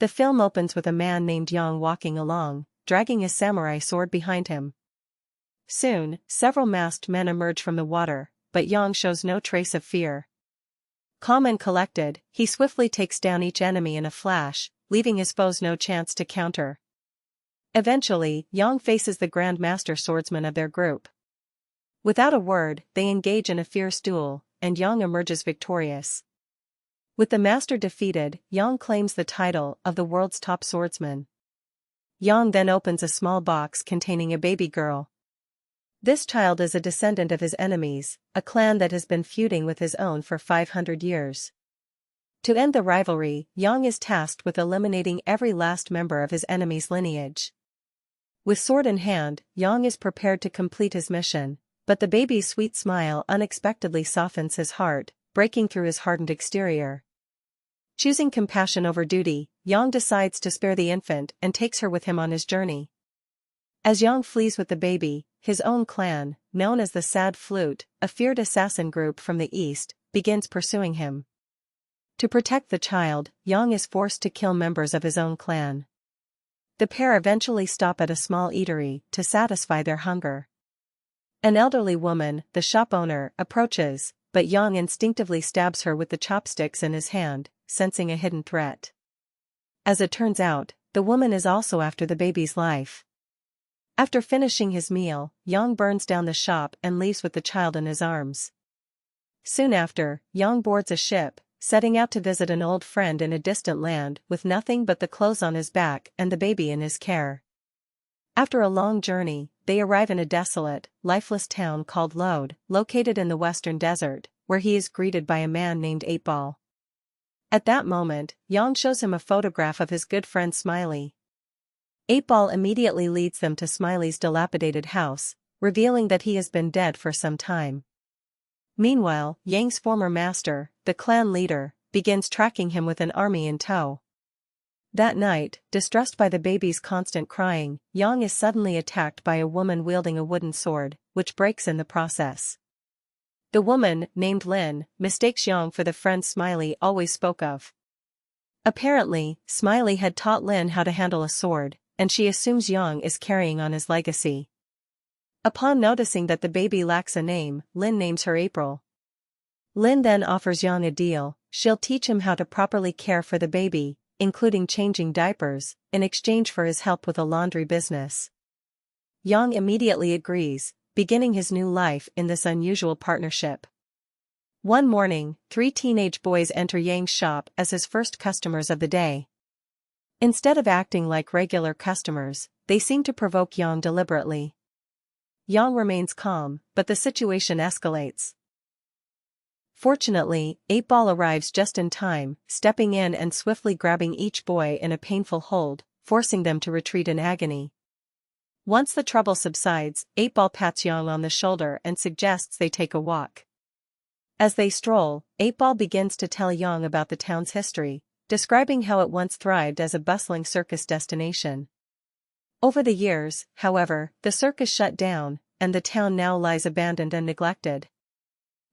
The film opens with a man named Yang walking along, dragging his samurai sword behind him. Soon, several masked men emerge from the water, but Yang shows no trace of fear. Calm and collected, he swiftly takes down each enemy in a flash, leaving his foes no chance to counter. Eventually, Yang faces the Grand Master swordsman of their group. Without a word, they engage in a fierce duel, and Yang emerges victorious. With the master defeated, Yang claims the title of the world's top swordsman. Yang then opens a small box containing a baby girl. This child is a descendant of his enemies, a clan that has been feuding with his own for 500 years. To end the rivalry, Yang is tasked with eliminating every last member of his enemy's lineage. With sword in hand, Yang is prepared to complete his mission, but the baby's sweet smile unexpectedly softens his heart, breaking through his hardened exterior. Choosing compassion over duty, Yang decides to spare the infant and takes her with him on his journey. As Yang flees with the baby, his own clan, known as the Sad Flute, a feared assassin group from the east, begins pursuing him. To protect the child, Yang is forced to kill members of his own clan. The pair eventually stop at a small eatery to satisfy their hunger. An elderly woman, the shop owner, approaches, but Yang instinctively stabs her with the chopsticks in his hand, sensing a hidden threat. As it turns out, the woman is also after the baby's life. After finishing his meal, Yang burns down the shop and leaves with the child in his arms. Soon after, Yang boards a ship, setting out to visit an old friend in a distant land with nothing but the clothes on his back and the baby in his care. After a long journey, they arrive in a desolate, lifeless town called Lode, located in the western desert, where he is greeted by a man named 8-Ball. At that moment, Yang shows him a photograph of his good friend Smiley. 8-Ball immediately leads them to Smiley's dilapidated house, revealing that he has been dead for some time. Meanwhile, Yang's former master, the clan leader, begins tracking him with an army in tow. That night, distressed by the baby's constant crying, Yang is suddenly attacked by a woman wielding a wooden sword, which breaks in the process. The woman, named Lin, mistakes Yang for the friend Smiley always spoke of. Apparently, Smiley had taught Lin how to handle a sword, and she assumes Yang is carrying on his legacy. Upon noticing that the baby lacks a name, Lin names her April. Lin then offers Yang a deal: she'll teach him how to properly care for the baby, including changing diapers, in exchange for his help with a laundry business. Yang immediately agrees, beginning his new life in this unusual partnership. One morning, 3 teenage boys enter Yang's shop as his first customers of the day. Instead of acting like regular customers, they seem to provoke Yang deliberately. Yang remains calm, but the situation escalates. Fortunately, 8-Ball arrives just in time, stepping in and swiftly grabbing each boy in a painful hold, forcing them to retreat in agony. Once the trouble subsides, 8-Ball pats Yang on the shoulder and suggests they take a walk. As they stroll, 8-Ball begins to tell Yang about the town's history, describing how it once thrived as a bustling circus destination. Over the years, however, the circus shut down, and the town now lies abandoned and neglected.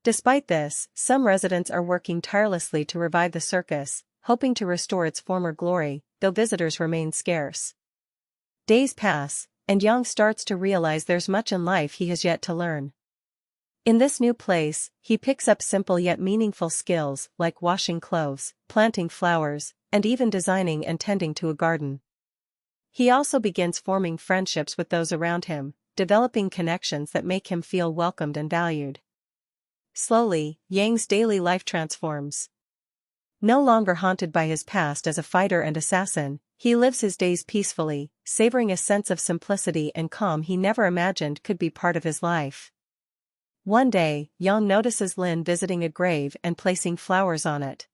Despite this, some residents are working tirelessly to revive the circus, hoping to restore its former glory, though visitors remain scarce. Days pass, and Yang starts to realize there's much in life he has yet to learn. In this new place, he picks up simple yet meaningful skills like washing clothes, planting flowers, and even designing and tending to a garden. He also begins forming friendships with those around him, developing connections that make him feel welcomed and valued. Slowly, Yang's daily life transforms. No longer haunted by his past as a fighter and assassin, he lives his days peacefully, savoring a sense of simplicity and calm he never imagined could be part of his life. One day, Yang notices Lin visiting a grave and placing flowers on it.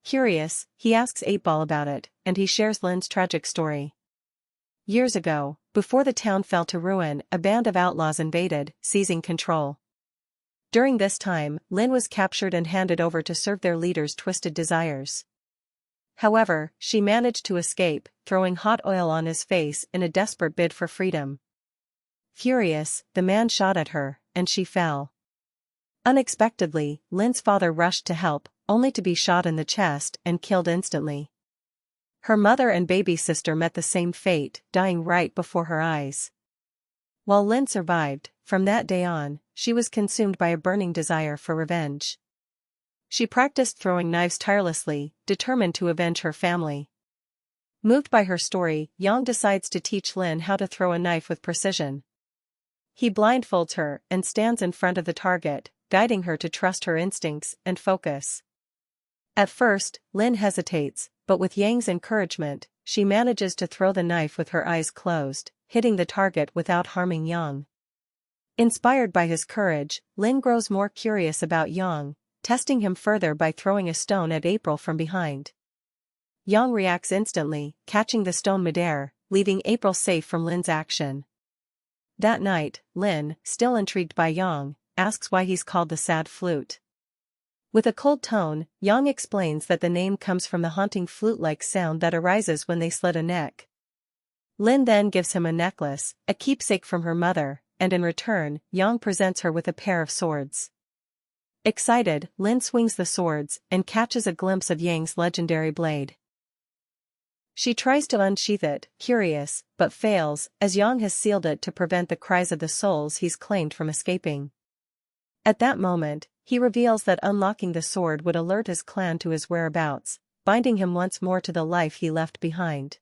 Curious, he asks 8-Ball about it, and he shares Lin's tragic story. Years ago, before the town fell to ruin, a band of outlaws invaded, seizing control. During this time, Lin was captured and handed over to serve their leader's twisted desires. However, she managed to escape, throwing hot oil on his face in a desperate bid for freedom. Furious, the man shot at her, and she fell. Unexpectedly, Lin's father rushed to help, only to be shot in the chest and killed instantly. Her mother and baby sister met the same fate, dying right before her eyes. While Lin survived, from that day on, she was consumed by a burning desire for revenge. She practiced throwing knives tirelessly, determined to avenge her family. Moved by her story, Yang decides to teach Lin how to throw a knife with precision. He blindfolds her and stands in front of the target, guiding her to trust her instincts and focus. At first, Lin hesitates, but with Yang's encouragement, she manages to throw the knife with her eyes closed, hitting the target without harming Yang. Inspired by his courage, Lin grows more curious about Yang, testing him further by throwing a stone at April from behind. Yang reacts instantly, catching the stone midair, leaving April safe from Lin's action. That night, Lin, still intrigued by Yang, asks why he's called the sad flute. With a cold tone, Yang explains that the name comes from the haunting flute-like sound that arises when they slit a neck. Lin then gives him a necklace, a keepsake from her mother, and in return, Yang presents her with a pair of swords. Excited, Lin swings the swords and catches a glimpse of Yang's legendary blade. She tries to unsheath it, curious, but fails, as Yang has sealed it to prevent the cries of the souls he's claimed from escaping. At that moment, he reveals that unlocking the sword would alert his clan to his whereabouts, binding him once more to the life he left behind.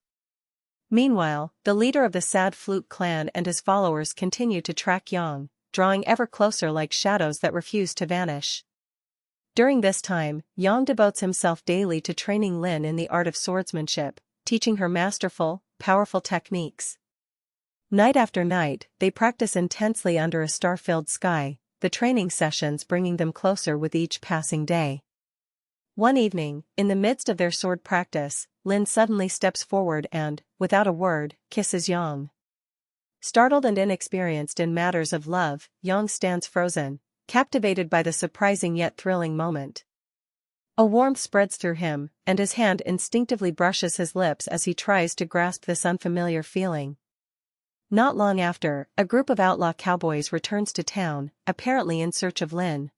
Meanwhile, the leader of the Sad Flute clan and his followers continue to track Yang, drawing ever closer like shadows that refuse to vanish. During this time, Yang devotes himself daily to training Lin in the art of swordsmanship, teaching her masterful, powerful techniques. Night after night, they practice intensely under a star-filled sky, the training sessions bringing them closer with each passing day. One evening, in the midst of their sword practice, Lin suddenly steps forward and, without a word, kisses Yang. Startled and inexperienced in matters of love, Yang stands frozen, captivated by the surprising yet thrilling moment. A warmth spreads through him, and his hand instinctively brushes his lips as he tries to grasp this unfamiliar feeling. Not long after, a group of outlaw cowboys returns to town, apparently in search of Lin.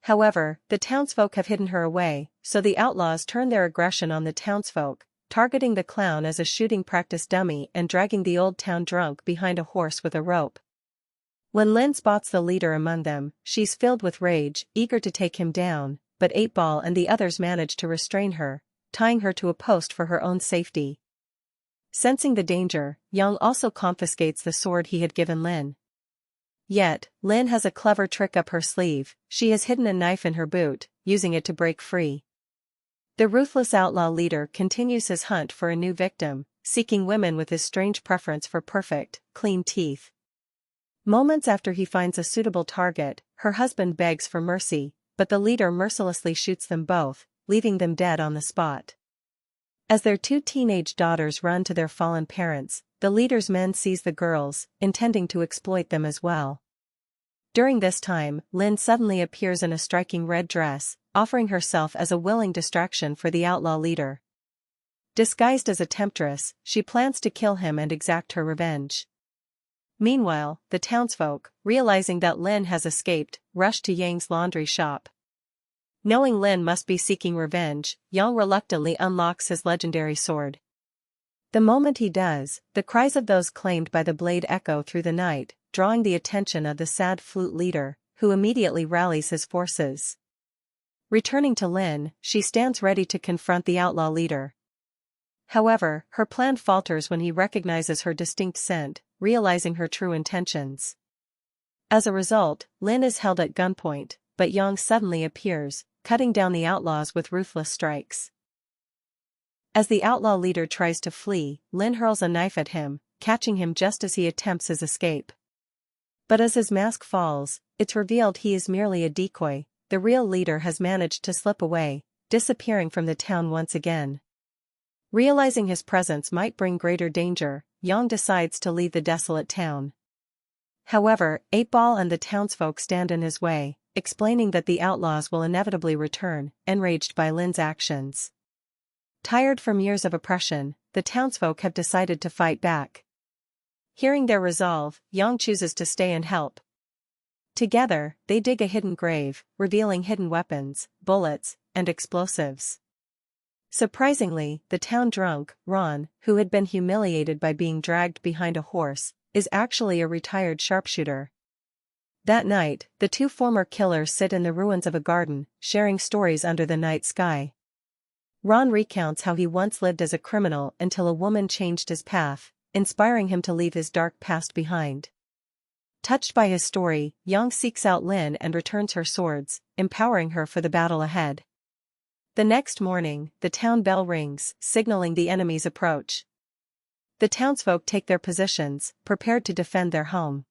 However, the townsfolk have hidden her away, so the outlaws turn their aggression on the townsfolk, targeting the clown as a shooting practice dummy and dragging the old town drunk behind a horse with a rope. When Lin spots the leader among them, she's filled with rage, eager to take him down, but 8-Ball and the others manage to restrain her, tying her to a post for her own safety. Sensing the danger, Yang also confiscates the sword he had given Lin. Yet, Lin has a clever trick up her sleeve. She has hidden a knife in her boot, using it to break free. The ruthless outlaw leader continues his hunt for a new victim, seeking women with his strange preference for perfect, clean teeth. Moments after he finds a suitable target, her husband begs for mercy, but the leader mercilessly shoots them both, leaving them dead on the spot. As their 2 teenage daughters run to their fallen parents, the leader's men seize the girls, intending to exploit them as well. During this time, Lin suddenly appears in a striking red dress, offering herself as a willing distraction for the outlaw leader. Disguised as a temptress, she plans to kill him and exact her revenge. Meanwhile, the townsfolk, realizing that Lin has escaped, rush to Yang's laundry shop. Knowing Lin must be seeking revenge, Yang reluctantly unlocks his legendary sword. The moment he does, the cries of those claimed by the blade echo through the night, drawing the attention of the Sad Flute leader, who immediately rallies his forces. Returning to Lin, she stands ready to confront the outlaw leader. However, her plan falters when he recognizes her distinct scent, realizing her true intentions. As a result, Lin is held at gunpoint, but Yang suddenly appears, cutting down the outlaws with ruthless strikes. As the outlaw leader tries to flee, Lin hurls a knife at him, catching him just as he attempts his escape. But as his mask falls, it's revealed he is merely a decoy. The real leader has managed to slip away, disappearing from the town once again. Realizing his presence might bring greater danger, Yang decides to leave the desolate town. However, 8-Ball and the townsfolk stand in his way, explaining that the outlaws will inevitably return, enraged by Lin's actions. Tired from years of oppression, the townsfolk have decided to fight back. Hearing their resolve, Yang chooses to stay and help. Together, they dig a hidden grave, revealing hidden weapons, bullets, and explosives. Surprisingly, the town drunk, Ron, who had been humiliated by being dragged behind a horse, is actually a retired sharpshooter. That night, the two former killers sit in the ruins of a garden, sharing stories under the night sky. Ron recounts how he once lived as a criminal until a woman changed his path, inspiring him to leave his dark past behind. Touched by his story, Yang seeks out Lin and returns her swords, empowering her for the battle ahead. The next morning, the town bell rings, signaling the enemy's approach. The townsfolk take their positions, prepared to defend their home.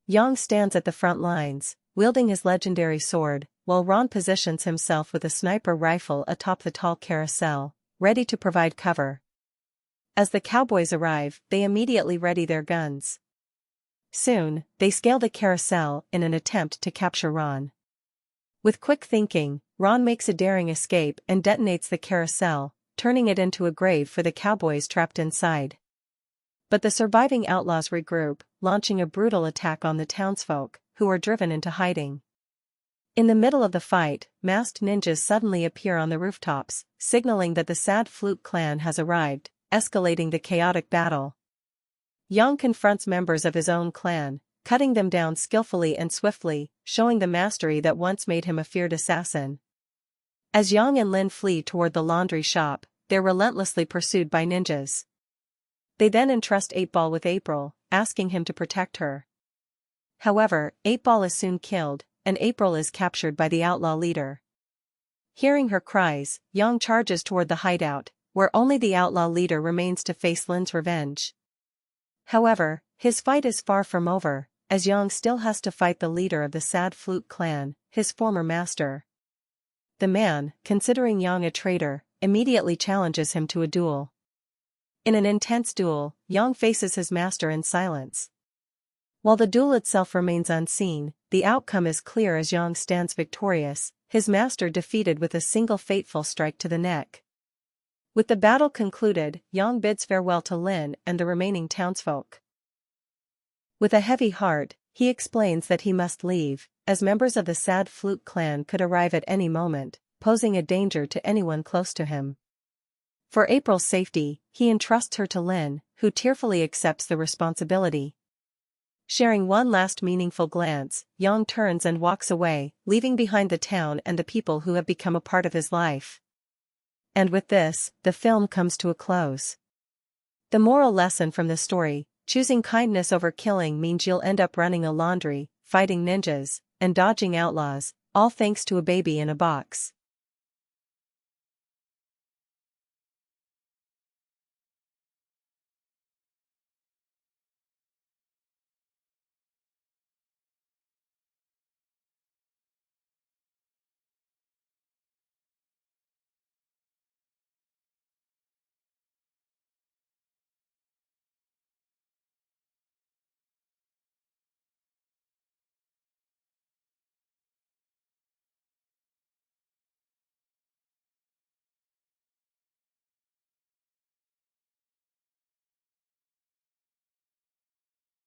Yang stands at the front lines, wielding his legendary sword, while Ron positions himself with a sniper rifle atop the tall carousel, ready to provide cover. As the cowboys arrive, they immediately ready their guns. Soon, they scale the carousel in an attempt to capture Ron. With quick thinking, Ron makes a daring escape and detonates the carousel, turning it into a grave for the cowboys trapped inside. But the surviving outlaws regroup, launching a brutal attack on the townsfolk, who are driven into hiding. In the middle of the fight, masked ninjas suddenly appear on the rooftops, signaling that the Sad Flute clan has arrived, escalating the chaotic battle. Yang confronts members of his own clan, cutting them down skillfully and swiftly, showing the mastery that once made him a feared assassin. As Yang and Lin flee toward the laundry shop, they're relentlessly pursued by ninjas. They then entrust 8-Ball with April, asking him to protect her. However, 8-Ball is soon killed, and April is captured by the outlaw leader. Hearing her cries, Yang charges toward the hideout, where only the outlaw leader remains to face Lin's revenge. However, his fight is far from over, as Yang still has to fight the leader of the Sad Flute clan, his former master. The man, considering Yang a traitor, immediately challenges him to a duel. In an intense duel, Yang faces his master in silence. While the duel itself remains unseen, the outcome is clear as Yang stands victorious, his master defeated with a single fateful strike to the neck. With the battle concluded, Yang bids farewell to Lin and the remaining townsfolk. With a heavy heart, he explains that he must leave, as members of the Sad Flute clan could arrive at any moment, posing a danger to anyone close to him. For April's safety, he entrusts her to Lin, who tearfully accepts the responsibility. Sharing one last meaningful glance, Yang turns and walks away, leaving behind the town and the people who have become a part of his life. And with this, the film comes to a close. The moral lesson from the story: choosing kindness over killing means you'll end up running a laundry, fighting ninjas, and dodging outlaws, all thanks to a baby in a box.